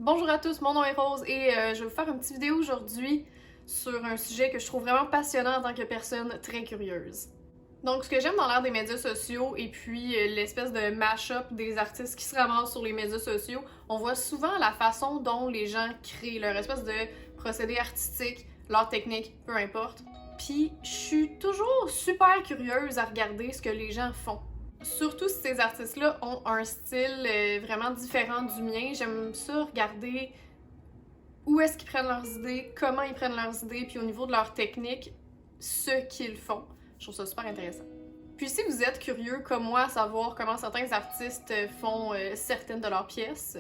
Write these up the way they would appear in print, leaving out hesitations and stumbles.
Bonjour à tous, mon nom est Rose et je vais vous faire une petite vidéo aujourd'hui sur un sujet que je trouve vraiment passionnant en tant que personne très curieuse. Donc, ce que j'aime dans l'ère des médias sociaux et puis l'espèce de mash-up des artistes qui se ramassent sur les médias sociaux, on voit souvent la façon dont les gens créent leur espèce de procédé artistique, leur technique, peu importe. Puis, je suis toujours super curieuse à regarder ce que les gens font. Surtout si ces artistes-là ont un style vraiment différent du mien, j'aime ça regarder où est-ce qu'ils prennent leurs idées, comment ils prennent leurs idées, puis au niveau de leur technique, ce qu'ils font. Je trouve ça super intéressant. Puis si vous êtes curieux comme moi à savoir comment certains artistes font certaines de leurs pièces,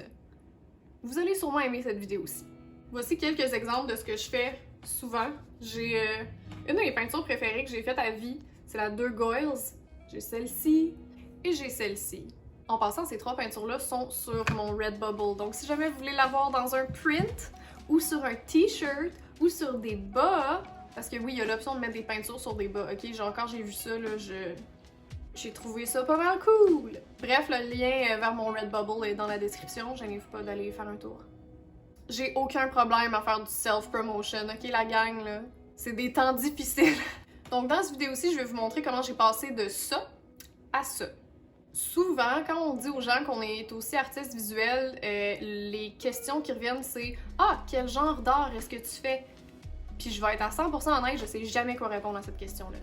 vous allez sûrement aimer cette vidéo aussi. Voici quelques exemples de ce que je fais souvent. J'ai une de mes peintures préférées que j'ai faites à vie, c'est la Deux Goyles. J'ai celle-ci et j'ai celle-ci. En passant, ces trois peintures-là sont sur mon Redbubble. Donc si jamais vous voulez l'avoir dans un print ou sur un t-shirt ou sur des bas, parce que oui, il y a l'option de mettre des peintures sur des bas, ok? Genre quand j'ai vu ça, là, j'ai trouvé ça pas mal cool! Bref, le lien vers mon Redbubble est dans la description, gênez-vous pas d'aller faire un tour. J'ai aucun problème à faire du self-promotion, ok la gang, là? C'est des temps difficiles. Donc dans cette vidéo-ci, je vais vous montrer comment j'ai passé de ça à ça. Souvent, quand on dit aux gens qu'on est aussi artiste visuel, les questions qui reviennent, c'est « Ah, quel genre d'art est-ce que tu fais? » Puis je vais être à 100% honnête, je sais jamais quoi répondre à cette question-là.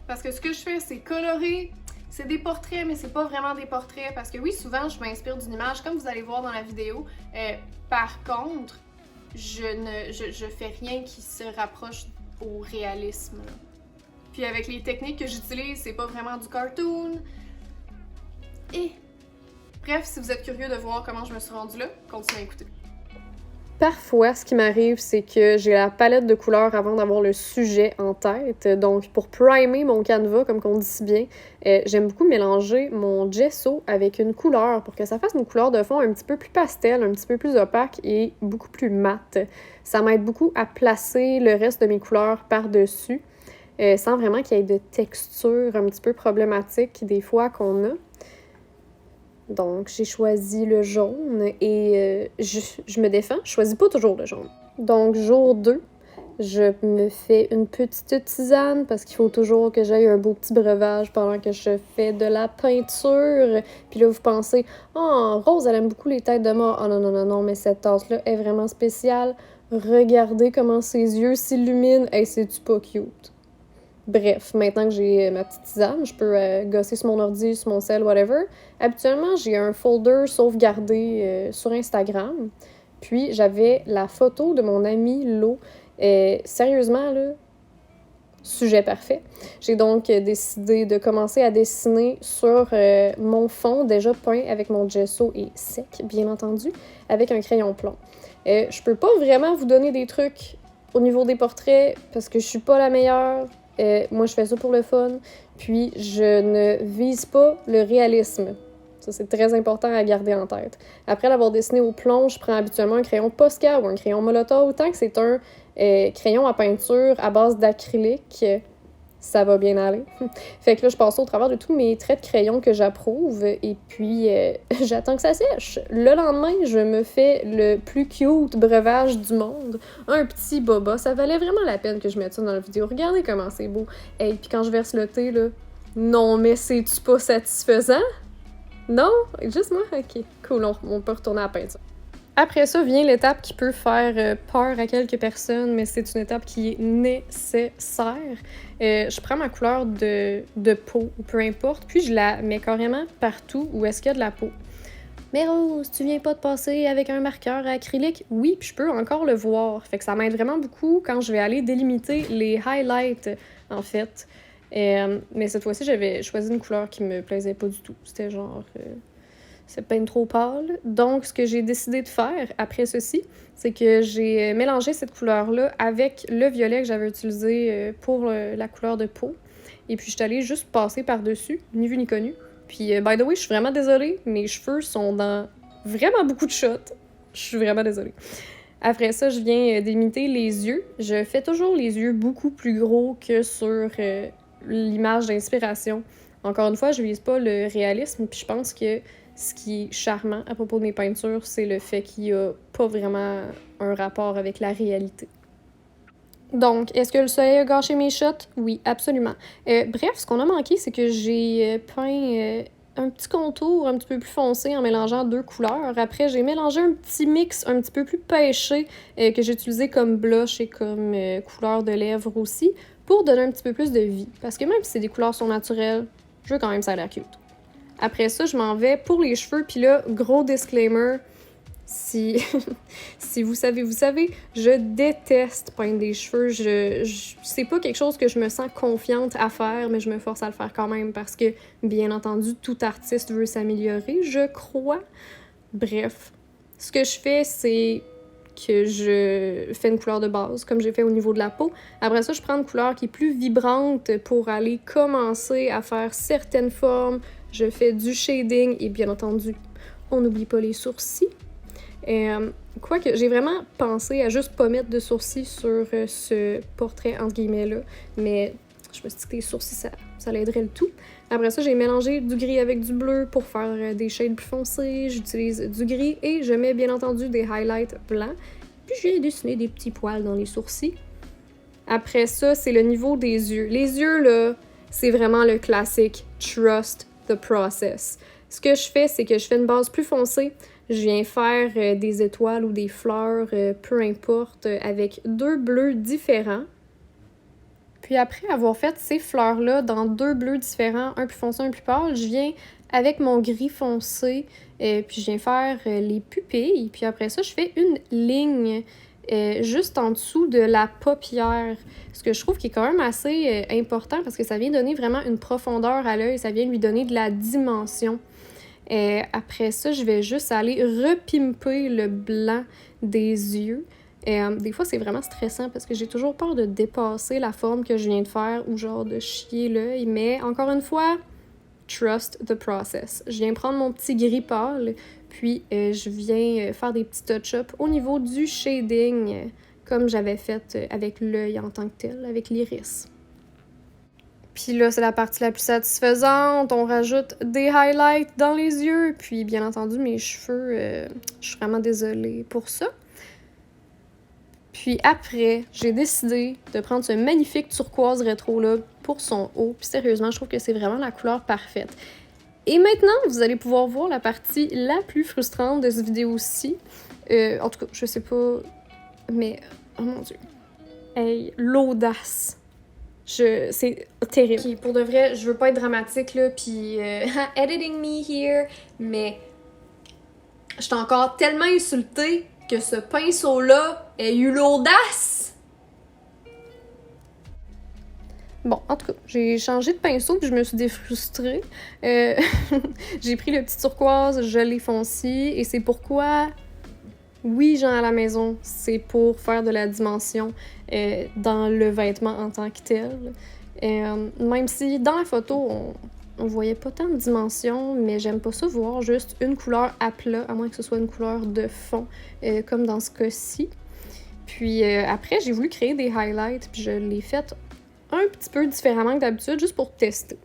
Parce que ce que je fais, c'est colorer, c'est des portraits, mais c'est pas vraiment des portraits. Parce que oui, souvent, je m'inspire d'une image, comme vous allez voir dans la vidéo. Par contre, je fais rien qui se rapproche au réalisme. Là. Puis avec les techniques que j'utilise, c'est pas vraiment du cartoon. Et bref, si vous êtes curieux de voir comment je me suis rendue là, continuez à écouter. Parfois, ce qui m'arrive, c'est que j'ai la palette de couleurs avant d'avoir le sujet en tête. Donc, pour primer mon canevas, comme qu'on dit si bien, j'aime beaucoup mélanger mon gesso avec une couleur pour que ça fasse une couleur de fond un petit peu plus pastel, un petit peu plus opaque et beaucoup plus mat. Ça m'aide beaucoup à placer le reste de mes couleurs par-dessus, sans vraiment qu'il y ait de texture un petit peu problématique des fois qu'on a. Donc, j'ai choisi le jaune et je me défends, je choisis pas toujours le jaune. Donc, jour 2, je me fais une petite tisane parce qu'il faut toujours que j'aille un beau petit breuvage pendant que je fais de la peinture. Puis là, vous pensez, « Oh, Rose, elle aime beaucoup les têtes de mort. » Ah non, non, non, non, mais cette tasse-là est vraiment spéciale. Regardez comment ses yeux s'illuminent. Hey, c'est-tu pas cute? Bref, maintenant que j'ai ma petite tisane, je peux gosser sur mon ordi, sur mon cell, whatever. Habituellement, j'ai un folder sauvegardé sur Instagram. Puis, j'avais la photo de mon amie Lo. Sérieusement, là, sujet parfait. J'ai donc décidé de commencer à dessiner sur mon fond déjà peint avec mon gesso et sec, bien entendu, avec un crayon plomb. Je peux pas vraiment vous donner des trucs au niveau des portraits parce que je suis pas la meilleure. Moi, je fais ça pour le fun, puis je ne vise pas le réalisme. Ça, c'est très important à garder en tête. Après l'avoir dessiné au plomb, je prends habituellement un crayon Posca ou un crayon Molotov, autant que c'est un crayon à peinture à base d'acrylique, ça va bien aller. Fait que là, je passe au travers de tous mes traits de crayon que j'approuve et puis j'attends que ça sèche. Le lendemain, je me fais le plus cute breuvage du monde. Un petit boba. Ça valait vraiment la peine que je mette ça dans la vidéo. Regardez comment c'est beau. Et puis quand je verse le thé, là, non, mais c'est-tu pas satisfaisant? Non? Juste moi? Ok, cool, on peut retourner à la peinture. Après ça vient l'étape qui peut faire peur à quelques personnes, mais c'est une étape qui est nécessaire. Je prends ma couleur de peau, ou peu importe, puis je la mets carrément partout où est-ce qu'il y a de la peau. Mais Rose, tu viens pas de passer avec un marqueur acrylique? Oui, puis je peux encore le voir. Fait que ça m'aide vraiment beaucoup quand je vais aller délimiter les highlights, en fait. Mais cette fois-ci, j'avais choisi une couleur qui me plaisait pas du tout. C'était genre... c'est peine trop pâle. Donc, ce que j'ai décidé de faire après ceci, c'est que j'ai mélangé cette couleur-là avec le violet que j'avais utilisé pour la couleur de peau. Et puis, je suis allée juste passer par-dessus, ni vu ni connu. Puis, by the way, je suis vraiment désolée. Mes cheveux sont dans vraiment beaucoup de shots. Je suis vraiment désolée. Après ça, je viens délimiter les yeux. Je fais toujours les yeux beaucoup plus gros que sur l'image d'inspiration. Encore une fois, je vise pas le réalisme, puis je pense que ce qui est charmant à propos de mes peintures, c'est le fait qu'il n'y a pas vraiment un rapport avec la réalité. Donc, est-ce que le soleil a gâché mes shots? Oui, absolument. Bref, ce qu'on a manqué, c'est que j'ai peint un petit contour un petit peu plus foncé en mélangeant 2 couleurs. Après, j'ai mélangé un petit mix un petit peu plus pêché que j'ai utilisé comme blush et comme couleur de lèvres aussi pour donner un petit peu plus de vie. Parce que même si des couleurs sont naturelles, je veux quand même que ça a l'air cute. Après ça, je m'en vais pour les cheveux. Puis là, gros disclaimer, si, si vous savez, je déteste peindre des cheveux. C'est pas quelque chose que je me sens confiante à faire, mais je me force à le faire quand même parce que, bien entendu, tout artiste veut s'améliorer, je crois. Bref, ce que je fais, c'est que je fais une couleur de base, comme j'ai fait au niveau de la peau. Après ça, je prends une couleur qui est plus vibrante pour aller commencer à faire certaines formes. Je fais du shading et bien entendu, on n'oublie pas les sourcils. Quoique, j'ai vraiment pensé à juste pas mettre de sourcils sur ce portrait, entre guillemets-là, mais je me suis dit que les sourcils, ça l'aiderait le tout. Après ça, j'ai mélangé du gris avec du bleu pour faire des shades plus foncés. J'utilise du gris et je mets bien entendu des highlights blancs. Puis j'ai dessiné des petits poils dans les sourcils. Après ça, c'est le niveau des yeux. Les yeux, là, c'est vraiment le classique « trust the process ». Ce que je fais, c'est que je fais une base plus foncée. Je viens faire des étoiles ou des fleurs, peu importe, avec 2 bleus différents. Puis après avoir fait ces fleurs-là dans 2 bleus différents, un plus foncé, un plus pâle, je viens avec mon gris foncé, puis je viens faire les pupilles. Puis après ça, je fais une ligne juste en dessous de la paupière. Ce que je trouve qui est quand même assez important parce que ça vient donner vraiment une profondeur à l'œil, ça vient lui donner de la dimension. Après ça, je vais juste aller repimper le blanc des yeux. Des fois, c'est vraiment stressant parce que j'ai toujours peur de dépasser la forme que je viens de faire ou genre de chier l'œil. Mais encore une fois, trust the process. Je viens prendre mon petit gris pâle, puis je viens faire des petits touch-ups au niveau du shading, comme j'avais fait avec l'œil en tant que tel, avec l'iris. Puis là, c'est la partie la plus satisfaisante. On rajoute des highlights dans les yeux. Puis bien entendu, mes cheveux, je suis vraiment désolée pour ça. Puis après, j'ai décidé de prendre ce magnifique turquoise rétro-là pour son haut. Puis sérieusement, je trouve que c'est vraiment la couleur parfaite. Et maintenant, vous allez pouvoir voir la partie la plus frustrante de cette vidéo-ci. En tout cas, je sais pas, mais... Oh mon Dieu. Hey, l'audace. C'est terrible. Okay, pour de vrai, je veux pas être dramatique, là, pis editing me here, mais j'étais encore tellement insultée que ce pinceau-là ait eu l'audace! Bon, en tout cas, j'ai changé de pinceau puis je me suis défrustrée. J'ai pris le petit turquoise, je l'ai foncé, et c'est pourquoi... Oui, gens à la maison, c'est pour faire de la dimension dans le vêtement en tant que tel. Même si dans la photo, on voyait pas tant de dimension, mais j'aime pas ça voir juste une couleur à plat, à moins que ce soit une couleur de fond, comme dans ce cas-ci. Puis après, j'ai voulu créer des highlights, puis je l'ai fait un petit peu différemment que d'habitude, juste pour tester.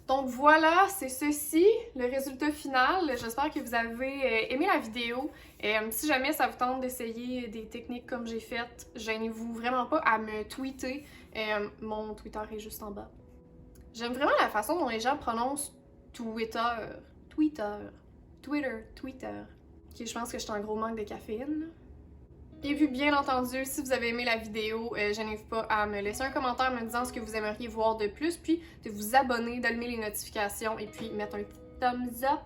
Donc voilà, c'est ceci, le résultat final. J'espère que vous avez aimé la vidéo. Si jamais ça vous tente d'essayer des techniques comme j'ai faites, gênez-vous vraiment pas à me tweeter. Mon Twitter est juste en bas. J'aime vraiment la façon dont les gens prononcent Twitter. Ok, je pense que je suis en gros manque de caféine. Et puis bien entendu, si vous avez aimé la vidéo, gênez-vous pas à me laisser un commentaire me disant ce que vous aimeriez voir de plus, puis de vous abonner, d'allumer les notifications et puis mettre un petit thumbs up,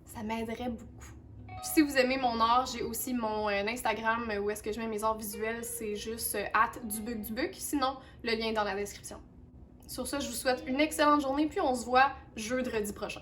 ça m'aiderait beaucoup. Puis si vous aimez mon art, j'ai aussi mon Instagram où est-ce que je mets mes arts visuels, c'est juste @dubuc. Sinon, le lien est dans la description. Sur ce, je vous souhaite une excellente journée, puis on se voit jeudi prochain.